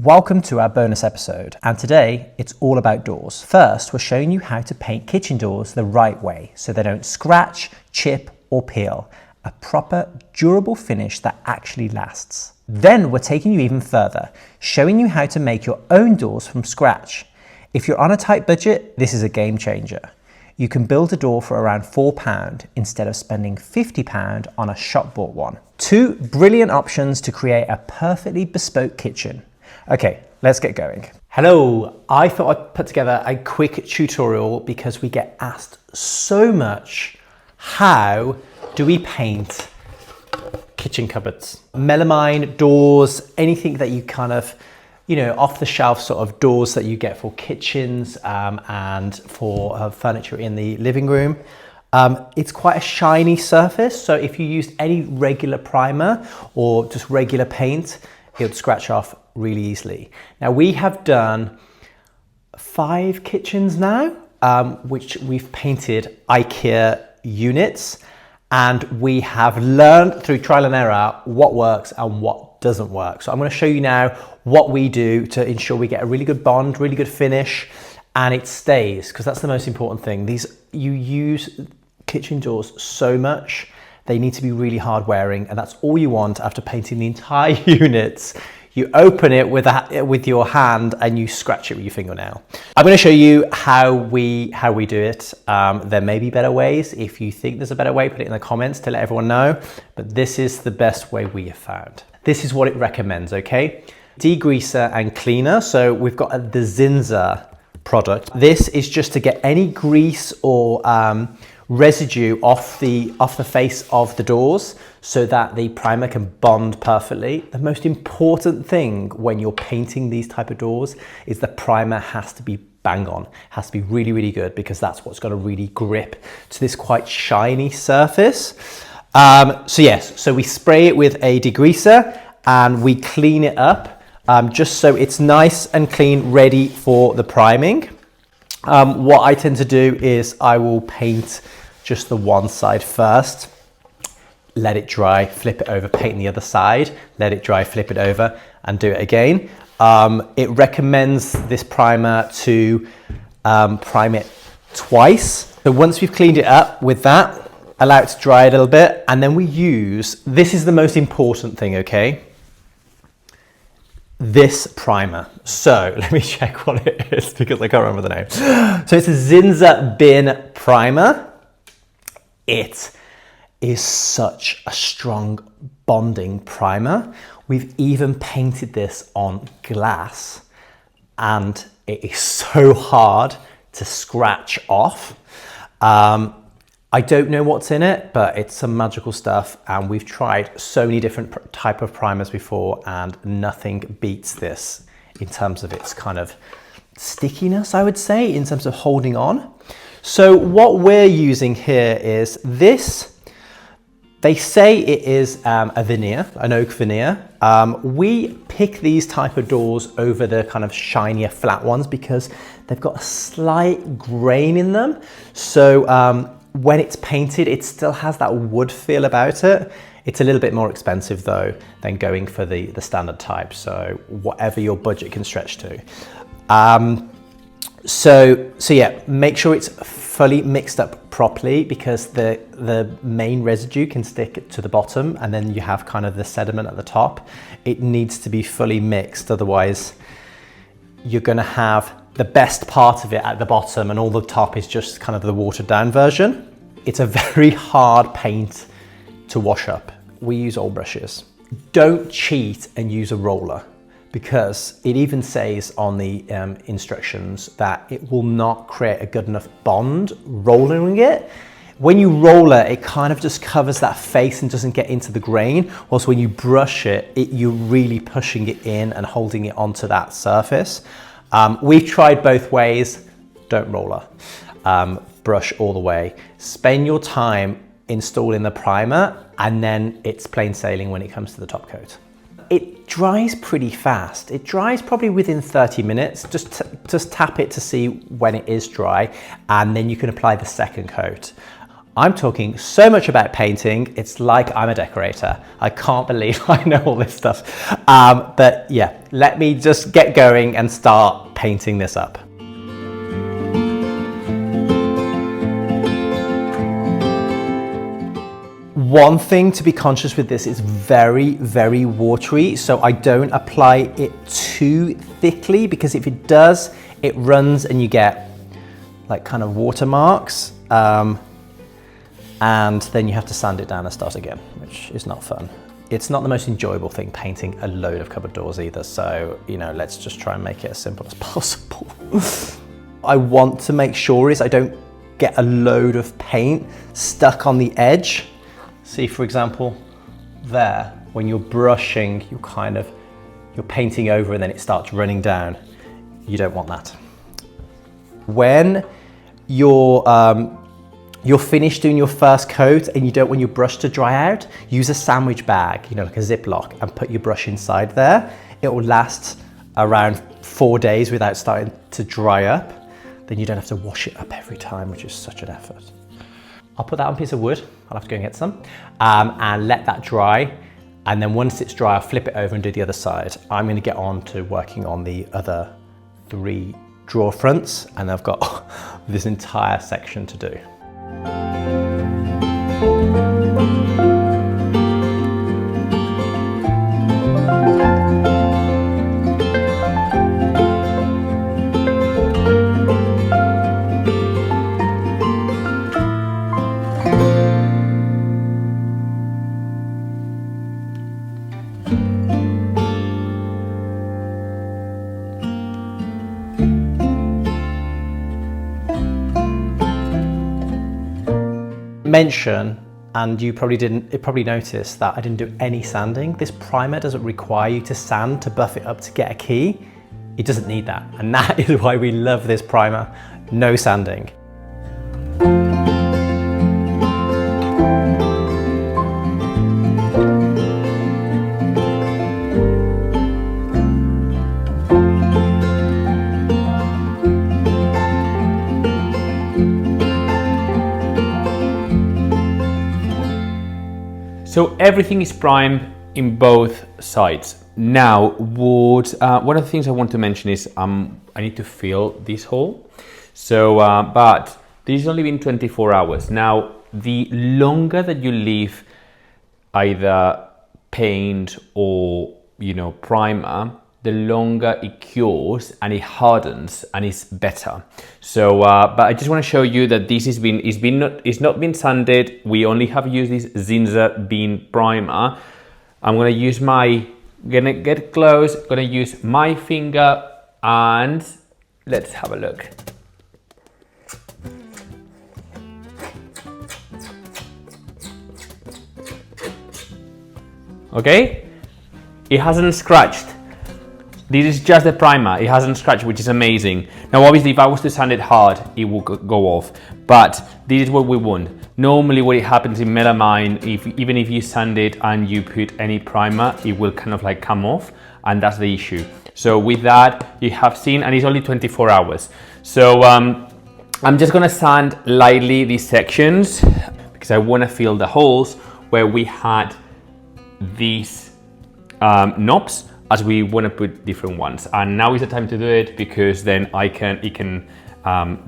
Welcome to our bonus episode, and today it's all about doors. First, we're showing you how to paint kitchen doors the right way so they don't scratch, chip or peel. A proper, durable finish that actually lasts. Then we're taking you even further, showing you how to make your own doors from scratch. If you're on a tight budget, this is a game changer. You can build a door for around £4 instead of spending £50 on a shop-bought one. Two brilliant options to create a perfectly bespoke kitchen. Okay, let's get going. Hello, I thought I'd put together a quick tutorial because we get asked so much, how do we paint kitchen cupboards? Melamine, doors, anything that you kind of, off the shelf sort of doors that you get for kitchens and for furniture in the living room. It's quite a shiny surface, so if you used any regular primer or just regular paint, it would scratch off really easily. Now we have done 5 kitchens now, which we've painted IKEA units, and we have learned through trial and error what works and what doesn't work. So I'm going to show you now what we do to ensure we get a really good bond, really good finish, and it stays, because that's the most important thing. You use kitchen doors so much, they need to be really hard wearing, and that's all you want after painting the entire units. You open it with your hand and you scratch it with your fingernail. I'm going to show you how we do it. There may be better ways. If you think there's a better way, put it in the comments to let everyone know. But this is the best way we have found. This is what it recommends, okay? Degreaser and cleaner. So we've got the Zinza product. This is just to get any grease or residue off the face of the doors so that the primer can bond perfectly. The most important thing when you're painting these type of doors is the primer has to be bang on, has to be really, really good, because that's what's going to really grip to this quite shiny surface. So we spray it with a degreaser and we clean it up just so it's nice and clean, ready for the priming. What I tend to do is I will paint just the one side first, let it dry, flip it over, paint the other side, let it dry, flip it over, and do it again. It recommends this primer to prime it twice. So once we've cleaned it up with that, allow it to dry a little bit, and then we use, this is the most important thing, okay? This primer. So let me check what it is because I can't remember the name. So it's a Zinza Bin Primer. It is such a strong bonding primer. We've even painted this on glass and it is so hard to scratch off. I don't know what's in it, but it's some magical stuff, and we've tried so many different type of primers before and nothing beats this in terms of its kind of stickiness, I would say, in terms of holding on. So what we're using here is this. They say it is a veneer, an oak veneer. We pick these type of doors over the kind of shinier flat ones because they've got a slight grain in them. So when it's painted, it still has that wood feel about it. It's a little bit more expensive though than going for the standard type. So whatever your budget can stretch to. So yeah, make sure it's fully mixed up properly, because the main residue can stick to the bottom and then you have kind of the sediment at the top. It needs to be fully mixed, otherwise you're going to have the best part of it at the bottom and all the top is just kind of the watered down version. It's a very hard paint to wash up. We use old brushes. Don't cheat and use a roller, because it even says on the instructions that it will not create a good enough bond rolling it. When you roller, it kind of just covers that face and doesn't get into the grain. Whilst when you brush it, you're really pushing it in and holding it onto that surface. We've tried both ways. Don't roller. Brush all the way. Spend your time installing the primer, and then it's plain sailing when it comes to the top coat. It dries pretty fast. It dries probably within 30 minutes. Just tap it to see when it is dry, and then you can apply the second coat. I'm talking so much about painting, it's like I'm a decorator. I can't believe I know all this stuff. But yeah, let me just get going and start painting this up. One thing to be conscious with this is very, very watery, so I don't apply it too thickly, because if it does, it runs and you get like kind of watermarks, and then you have to sand it down and start again, which is not fun. It's not the most enjoyable thing, painting a load of cupboard doors either, so let's just try and make it as simple as possible. I want to make sure I don't get a load of paint stuck on the edge. See, for example, there, when you're brushing, you're painting over and then it starts running down. You don't want that. When you're finished doing your first coat and you don't want your brush to dry out, use a sandwich bag, like a Ziploc, and put your brush inside there. It will last around 4 days without starting to dry up. Then you don't have to wash it up every time, which is such an effort. I'll put that on a piece of wood. I'll have to go and get some, and let that dry. And then once it's dry, I'll flip it over and do the other side. I'm going to get on to working on the other 3 drawer fronts, and I've got this entire section to do. Mention, and you probably noticed that I didn't do any sanding. This primer doesn't require you to sand to buff it up to get a key. It doesn't need that, and that is why we love this primer. No sanding. So everything is primed in both sides. Now, one of the things I want to mention is I need to fill this hole. So, but this has only been 24 hours. Now, the longer that you leave either paint or primer, the longer it cures and it hardens and it's better. So, but I just want to show you that this it's not been sanded. We only have used this Zinsser bean primer. I'm gonna get close. Gonna use my finger and let's have a look. Okay, it hasn't scratched. This is just the primer, it hasn't scratched, which is amazing. Now obviously if I was to sand it hard, it will go off, but this is what we want. Normally what happens in melamine, even if you sand it and you put any primer, it will kind of like come off, and that's the issue. So with that, you have seen, and it's only 24 hours. So I'm just gonna sand lightly these sections because I wanna fill the holes where we had these knobs, as we want to put different ones. And now is the time to do it, because then it can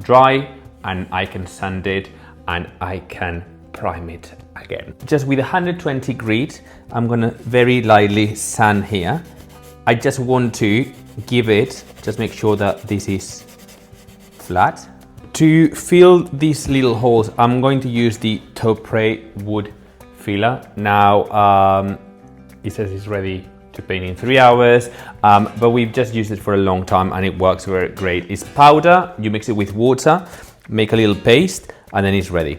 dry and I can sand it and I can prime it again. Just with 120 grit, I'm gonna very lightly sand here. I just want to just make sure that this is flat. To fill these little holes, I'm going to use the Topre wood filler. Now, it says it's ready to paint in 3 hours, but we've just used it for a long time and it works very great. It's powder, you mix it with water, make a little paste, and then it's ready.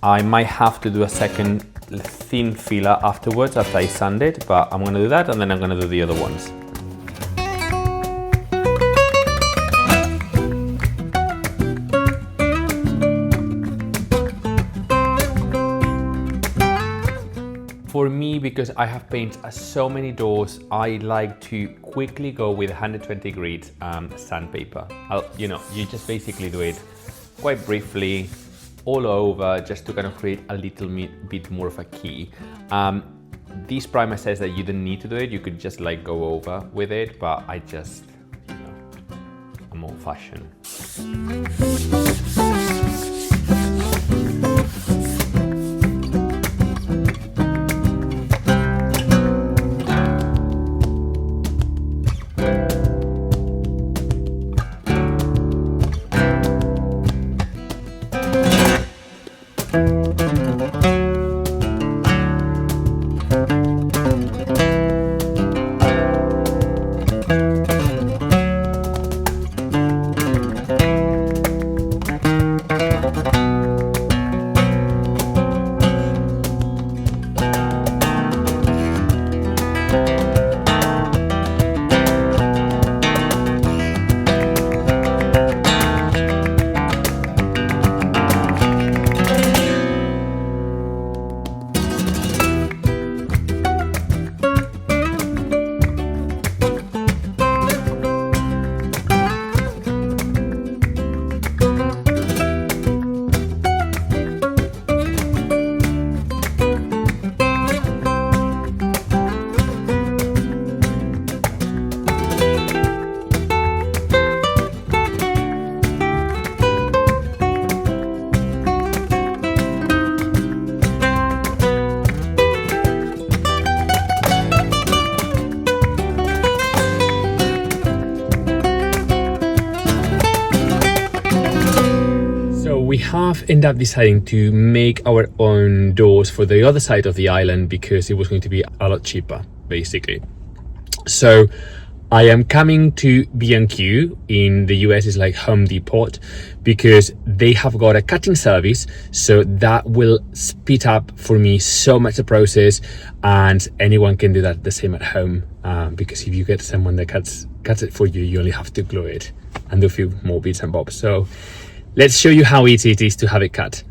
I might have to do a second thin filler afterwards after I sand it, but I'm gonna do that and then I'm gonna do the other ones. For me, because I have painted so many doors, I like to quickly go with 120 grit sandpaper. You just basically do it quite briefly all over, just to kind of create a little bit more of a key. This primer says that you don't need to do it, you could just like go over with it, but I just, I'm old fashioned. We have ended up deciding to make our own doors for the other side of the island because it was going to be a lot cheaper, basically. So I am coming to B&Q in the US, is like Home Depot, because they have got a cutting service, so that will speed up for me so much the process, and anyone can do that the same at home, because if you get someone that cuts it for you, you only have to glue it and do a few more bits and bobs. So let's show you how easy it is to have it cut.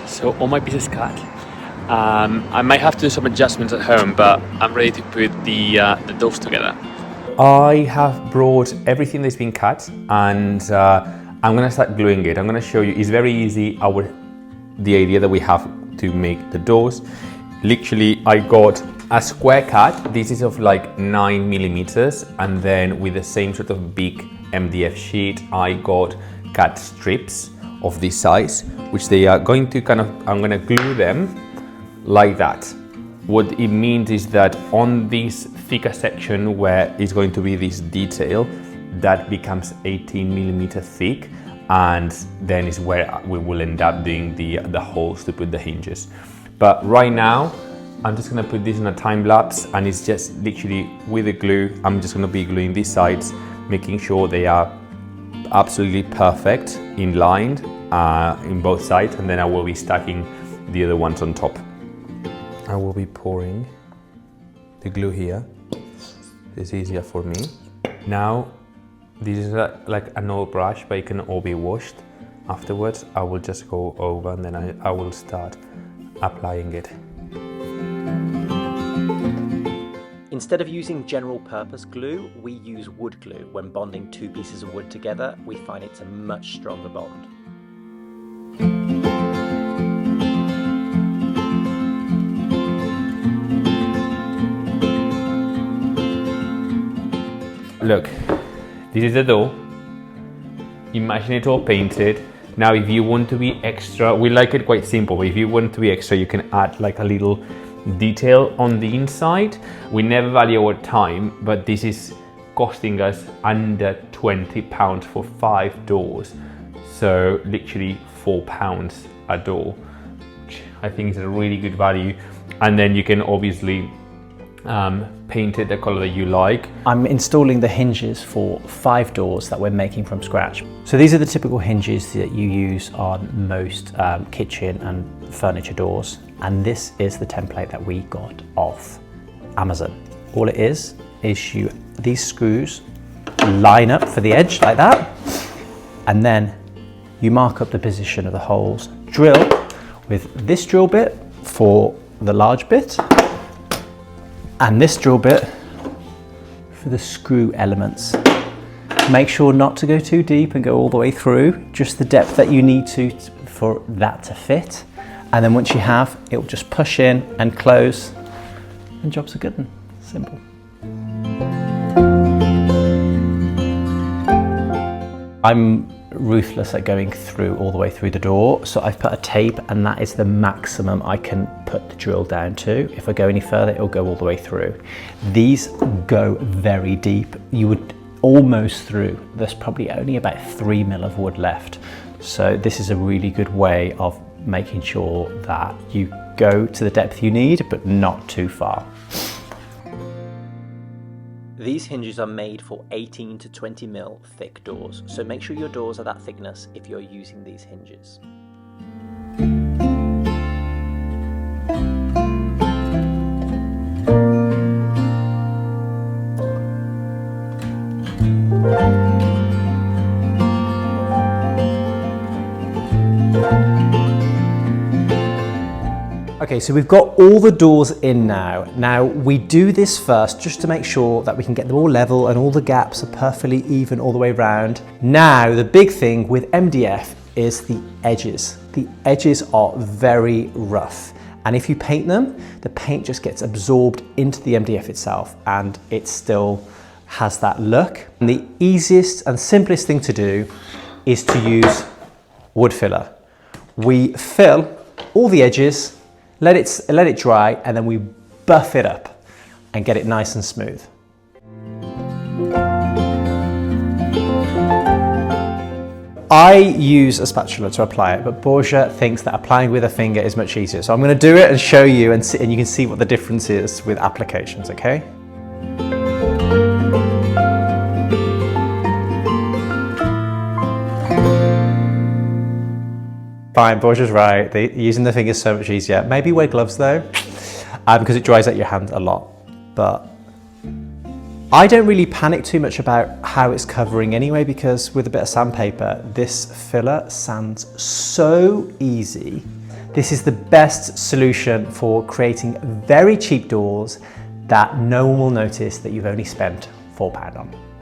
So all my pieces cut. I might have to do some adjustments at home, but I'm ready to put the doors together. I have brought everything that's been cut, and I'm gonna start gluing it. I'm gonna show you. It's very easy. The idea that we have to make the doors. Literally, I got a square cut. This is of like 9 millimeters, and then with the same sort of big MDF sheet, I got cut strips of this size, which they are going to I'm gonna glue them like that. What it means is that on this thicker section where it's going to be this detail, that becomes 18 millimeter thick, and then is where we will end up doing the holes to put the hinges. But right now, I'm just gonna put this in a time lapse, and it's just literally with the glue, I'm just gonna be gluing these sides, making sure they are absolutely perfect, in line in both sides, and then I will be stacking the other ones on top. I will be pouring the glue here. It's easier for me. Now, this is like an old brush, but it can all be washed afterwards. I will just go over, and then I will start applying it. Instead of using general purpose glue, we use wood glue. When bonding two pieces of wood together, we find it's a much stronger bond. Look, this is the door. Imagine it all painted. Now, if you want to be extra, we like it quite simple, but if you want to be extra, you can add like a little detail on the inside. We never value our time, but this is costing us under £20 for 5 doors. So literally £4 a door, which I think is a really good value. And then you can obviously paint it the color that you like. I'm installing the hinges for 5 doors that we're making from scratch. So these are the typical hinges that you use on most kitchen and furniture doors. And this is the template that we got off Amazon. All it is these screws line up for the edge like that. And then you mark up the position of the holes, drill with this drill bit for the large bit, and this drill bit for the screw elements. Make sure not to go too deep and go all the way through, just the depth that you need for that to fit. And then once you have, it will just push in and close, and jobs are good and simple. I'm ruthless at going through all the way through the door, so I've put a tape, and that is the maximum I can put the drill down to. If I go any further, it'll go all the way through. These go very deep. You would almost through. There's probably only about 3 mil of wood left. So this is a really good way of making sure that you go to the depth you need, but not too far. These hinges are made for 18 to 20 mil thick doors, so make sure your doors are that thickness if you're using these hinges. Okay, so we've got all the doors in now. Now we do this first just to make sure that we can get them all level and all the gaps are perfectly even all the way around. Now the big thing with MDF is the edges. The edges are very rough, and if you paint them, the paint just gets absorbed into the MDF itself and it still has that look. And the easiest and simplest thing to do is to use wood filler. We fill all the edges, let it dry, and then we buff it up and get it nice and smooth. I use a spatula to apply it, but Borja thinks that applying with a finger is much easier. So I'm going to do it and show you, and you can see what the difference is with applications, okay? Fine, Borja's right. Using the finger is so much easier. Maybe wear gloves though, because it dries out your hand a lot. But I don't really panic too much about how it's covering anyway, because with a bit of sandpaper, this filler sands so easy. This is the best solution for creating very cheap doors that no one will notice that you've only spent £4 on.